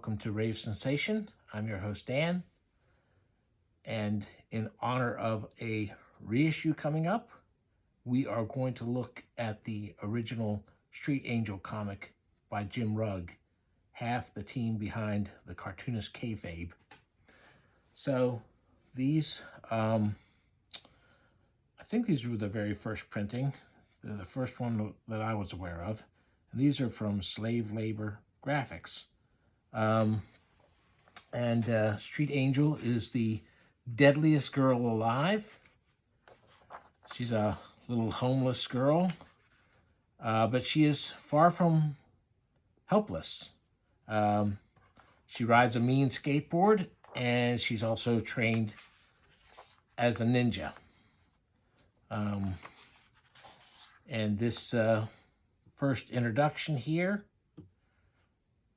welcome to Rave Sensation. I'm your host, Dan. And in honor of a reissue coming up, we are going to look at the original Street Angel comic by Jim Rugg, half the team behind the cartoonist kayfabe. So these, I think these were the very first printing. They're the first one that I was aware of. And these are from Slave Labor Graphics. Street Angel is the deadliest girl alive. She's a little homeless girl, but she is far from helpless. She rides a mean skateboard, and she's also trained as a ninja. And this first introduction here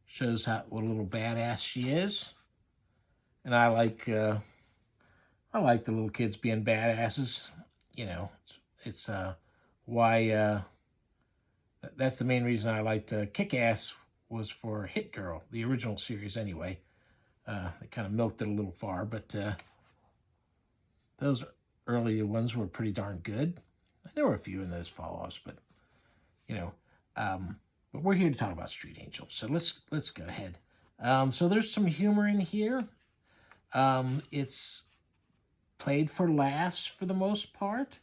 shows what a little badass she is, and I like the little kids being badasses. You know, it's why that's the main reason I liked Kick-Ass was for Hit Girl, the original series anyway. They kind of milked it a little far, but those earlier ones were pretty darn good. There were a few in those follow-ups, but you know. But we're here to talk about Street Angel, so let's go ahead. So there's some humor in here. It's played for laughs for the most part.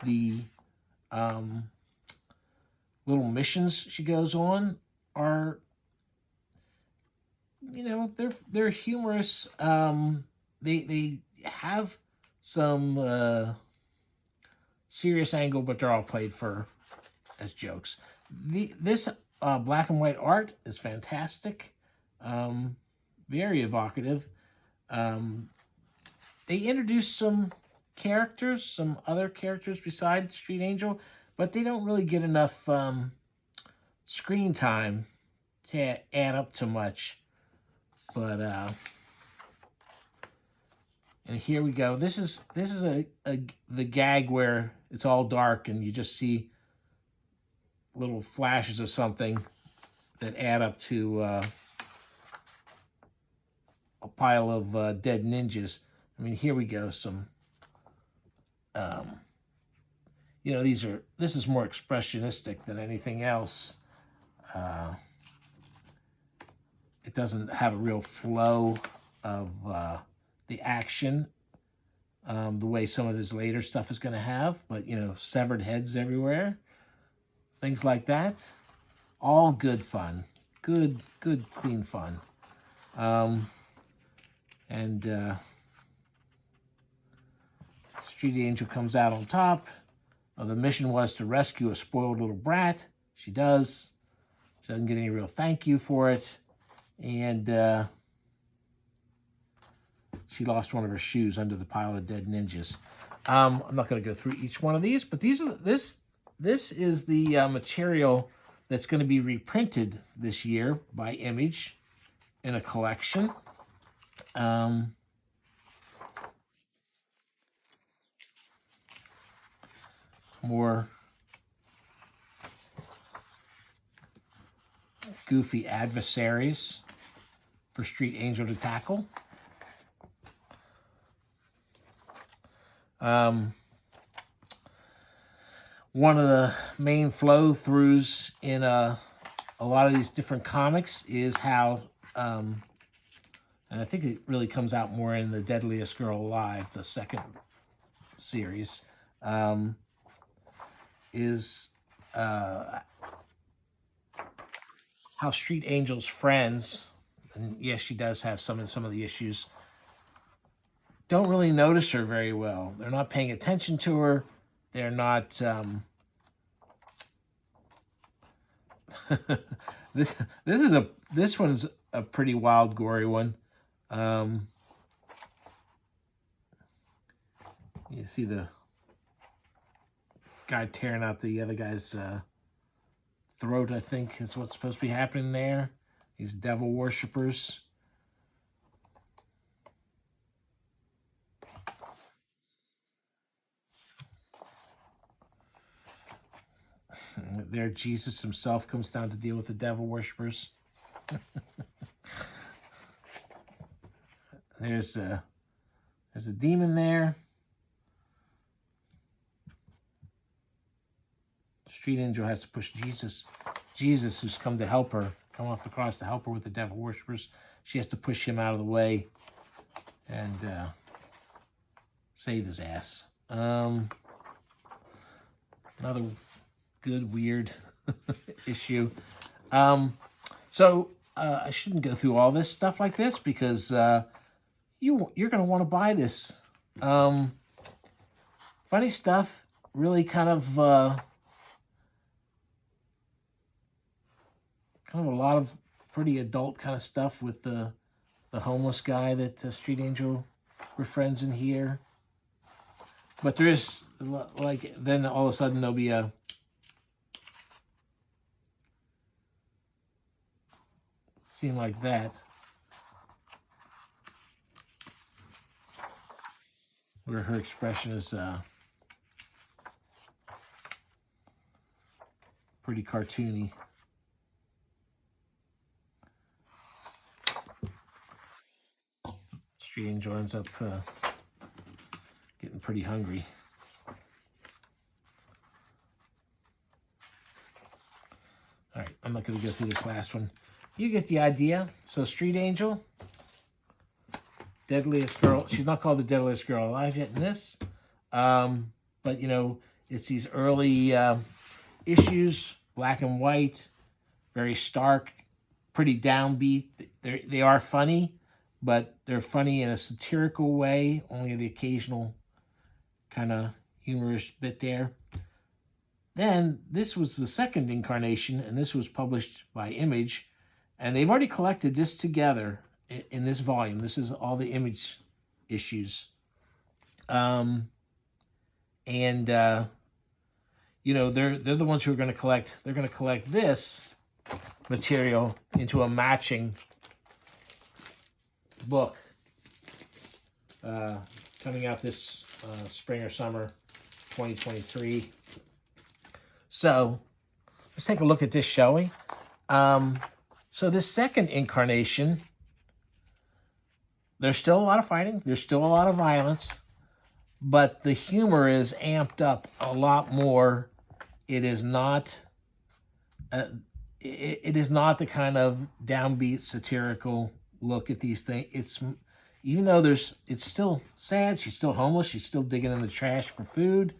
The little missions she goes on are, you know, they're humorous. They have some serious angle, but they're all played for as jokes. This black and white art is fantastic, very evocative. They introduce some other characters besides Street Angel, but they don't really get enough screen time to add up to much. But and here we go. This is the gag where it's all dark and you just see little flashes of something that add up to a pile of dead ninjas. I mean, here we go. Some, you know, this is more expressionistic than anything else. It doesn't have a real flow of the action the way some of his later stuff is going to have, but, you know, severed heads everywhere. Things like that. All good fun. Good, clean fun. Street Angel comes out on top. The mission was to rescue a spoiled little brat. She does. She doesn't get any real thank you for it. And she lost one of her shoes under the pile of dead ninjas. I'm not going to go through each one of these, but this is the material that's going to be reprinted this year by Image in a collection. More goofy adversaries for Street Angel to tackle. One of the main flow-throughs in a lot of these different comics is how, and I think it really comes out more in the Deadliest Girl Alive, the second series, is how Street Angel's friends, and yes, she does have some of the issues, don't really notice her very well. They're not paying attention to her. They're not. This one's a pretty wild, gory one. You see the guy tearing out the other guy's throat, I think, is what's supposed to be happening there. These devil worshippers. There, Jesus himself comes down to deal with the devil worshippers. There's a demon there. Street angel has to push Jesus. Jesus, who's come to help her, come off the cross to help her with the devil worshippers. She has to push him out of the way and save his ass. Another good, weird issue. So I shouldn't go through all this stuff like this because you're going to want to buy this. Funny stuff, really kind of a lot of pretty adult kind of stuff with the homeless guy that Street Angel befriends in here. But there is, like, then all of a sudden there'll be a scene like that where her expression is pretty cartoony. Street Angel ends up getting pretty hungry. All right, I'm not going to go through this last one. You get the idea. So Street Angel, deadliest girl. She's not called the deadliest girl alive yet in this. But, you know, it's these early issues, black and white, very stark, pretty downbeat. They are funny, but they're funny in a satirical way, only the occasional kind of humorous bit there. Then this was the second incarnation, and this was published by Image, and they've already collected this together in this volume. This is all the Image issues. You know, they're the ones who are going to collect. They're going to collect this material into a matching book coming out this spring or summer 2023. So let's take a look at this, shall we? So this second incarnation, there's still a lot of fighting. There's still a lot of violence, but the humor is amped up a lot more. It is not. It is not the kind of downbeat satirical look at these things. It's, even though it's still sad. She's still homeless. She's still digging in the trash for food.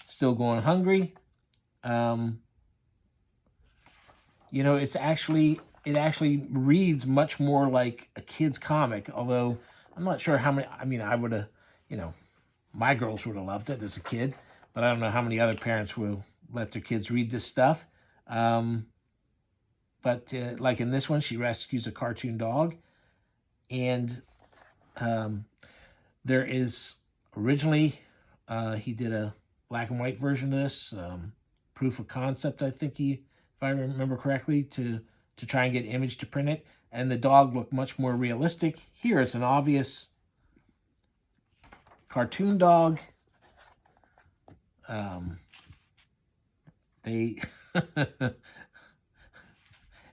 Still going hungry. You know, it actually reads much more like a kid's comic. Although I'm not sure how many. I mean, I would have, you know, my girls would have loved it as a kid, but I don't know how many other parents will let their kids read this stuff. But like in this one, she rescues a cartoon dog. And there is, originally, he did a black and white version of this, proof of concept, I think if I remember correctly, to try and get Image to print it. And the dog looked much more realistic. Here is an obvious cartoon dog.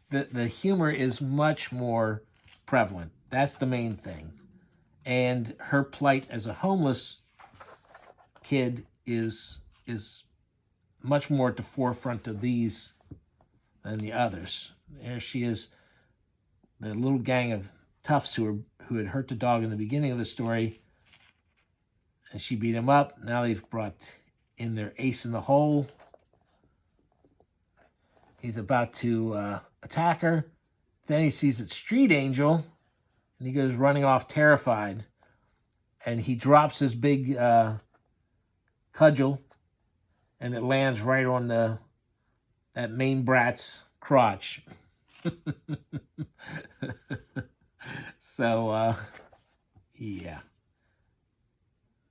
The humor is much more prevalent. That's the main thing. And her plight as a homeless kid is much more at the forefront of these than the others. There she is, the little gang of toughs who had hurt the dog in the beginning of the story, and she beat him up. Now they've brought in their ace in the hole. He's about to attack her. Then he sees it's Street Angel, and he goes running off terrified. And he drops his big cudgel, and it lands right on that main brat's crotch. So, yeah.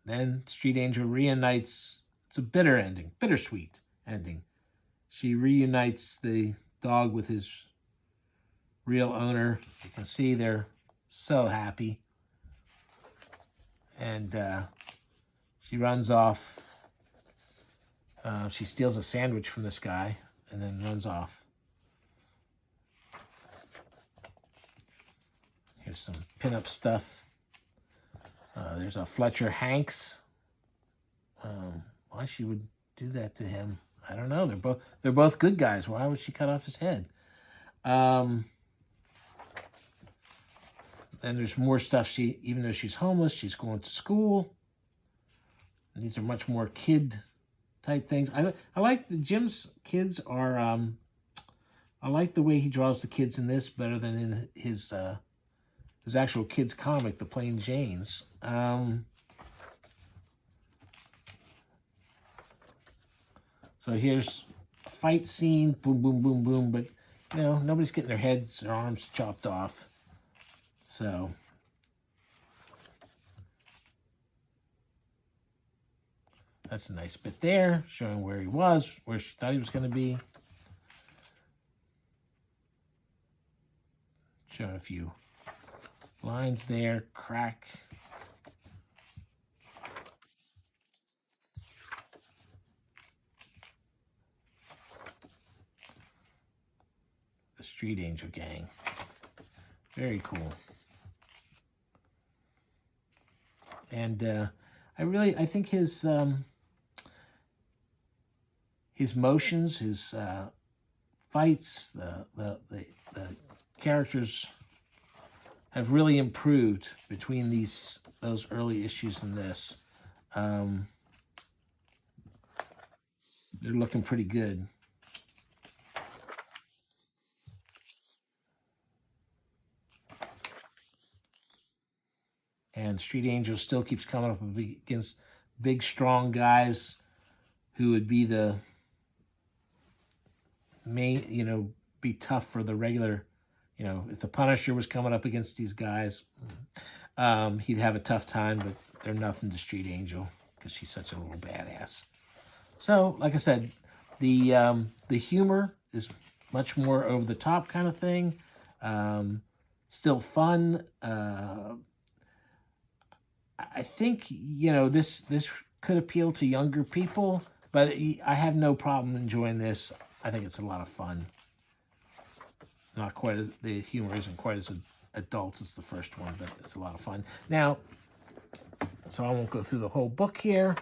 Then Street Angel reunites. It's a bittersweet ending. She reunites the dog with his real owner. You can see they're so happy. And she runs off. She steals a sandwich from this guy and then runs off. Here's some pinup stuff. There's a Fletcher Hanks. Why she would do that to him, I don't know. They're both good guys. Why would she cut off his head? Then there's more stuff. Even though she's homeless, she's going to school. And these are much more kid type things. I like Jim's kids are. I like the way he draws the kids in this better than in his actual kids comic, The Plain Janes. So here's a fight scene, boom, boom, boom, boom, but nobody's getting their heads or arms chopped off. So that's a nice bit there, showing where he was, where she thought he was going to be. Showing a few lines there, crack. The Street Angel Gang. Very cool. And I think his motions, his fights, the characters have really improved between those early issues and this. They're looking pretty good. And Street Angel still keeps coming up against big, strong guys who would be the main, be tough for the regular, if the Punisher was coming up against these guys, he'd have a tough time, but they're nothing to Street Angel because she's such a little badass. So, like I said, the humor is much more over the top kind of thing. Still fun. I think, this could appeal to younger people, but I have no problem enjoying this. I think it's a lot of fun. Not quite as, the humor isn't quite as adult as the first one, but it's a lot of fun. Now, so I won't go through the whole book here.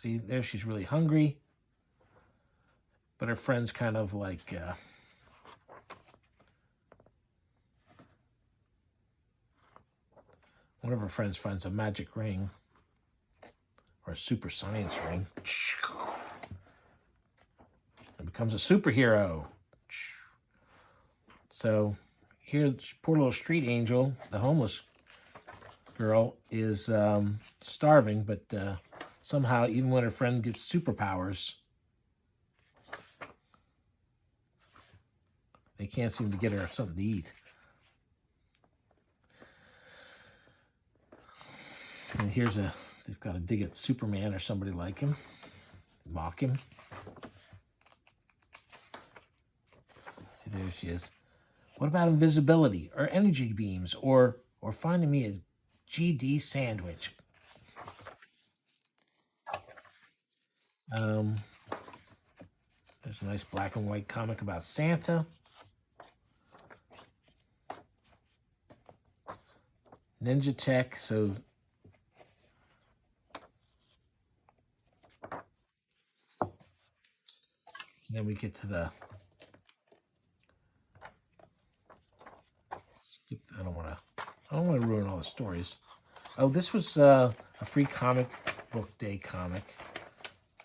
See, there she's really hungry, but her friend's kind of like... one of her friends finds a magic ring, or a super science ring, and becomes a superhero. So here, poor little Street Angel, the homeless girl, is starving, but somehow, even when her friend gets superpowers, they can't seem to get her something to eat. And they've got to dig at Superman or somebody like him, mock him. See, there she is. What about invisibility or energy beams or finding me a GD sandwich? There's a nice black and white comic about Santa. Ninja Tech, so then we get to the skip. I don't want to ruin all the stories. Oh, this was a free comic book day comic,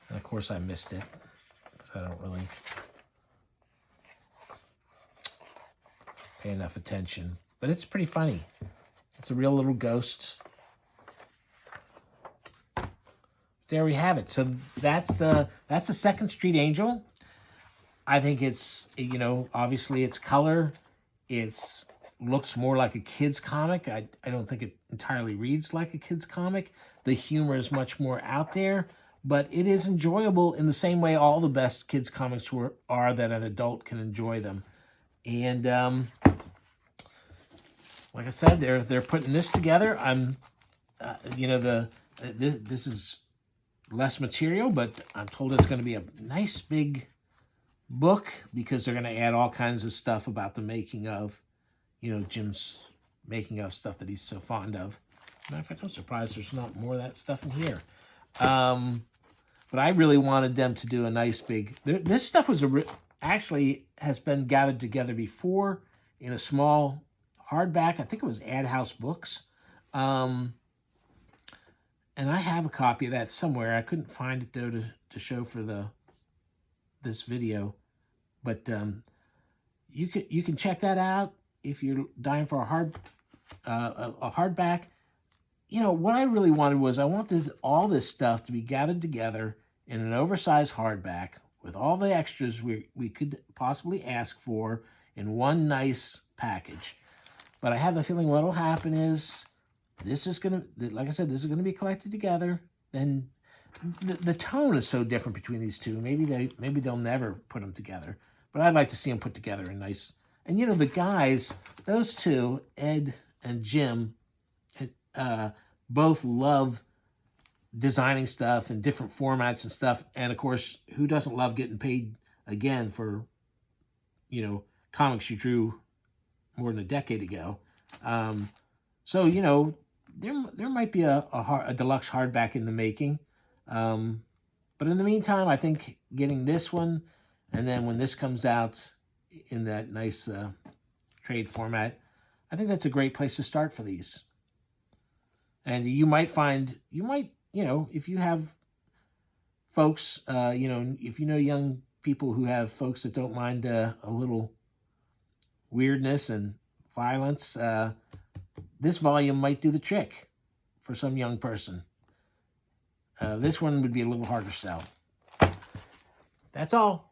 and of course I missed it. So I don't really pay enough attention, but it's pretty funny. It's a real little ghost. There we have it. So that's the second Street Angel. I think it's, obviously it's color. It's looks more like a kid's comic. I don't think it entirely reads like a kid's comic. The humor is much more out there, but it is enjoyable in the same way all the best kids comics are that an adult can enjoy them. And like I said, they're putting this together. This is less material, but I'm told it's going to be a nice big book because they're going to add all kinds of stuff about the making of, Jim's making of stuff that he's so fond of. Matter of fact, I'm surprised there's not more of that stuff in here. But I really wanted them to do a nice big... This stuff was actually has been gathered together before in a small hardback. I think it was Ad House Books. And I have a copy of that somewhere. I couldn't find it, though, to show for this video. But you can check that out if you're dying for a hardback. You know, what I really wanted was I wanted all this stuff to be gathered together in an oversized hardback with all the extras we could possibly ask for in one nice package. But I have the feeling what will happen is this is going to, like I said, this is going to be collected together. And the tone is so different between these two. Maybe they'll never put them together. But I'd like to see them put together in nice. And, you know, the guys, those two, Ed and Jim, both love designing stuff in different formats and stuff. And, of course, who doesn't love getting paid again for, you know, comics you drew more than a decade ago? So, you know, there might be a deluxe hardback in the making. But in the meantime, I think getting this one, and then when this comes out in that nice trade format, I think that's a great place to start for these. And you might, you know, if you have folks, you know, if you know young people who have folks that don't mind a little weirdness and violence, this volume might do the trick for some young person. This one would be a little harder to sell. That's all.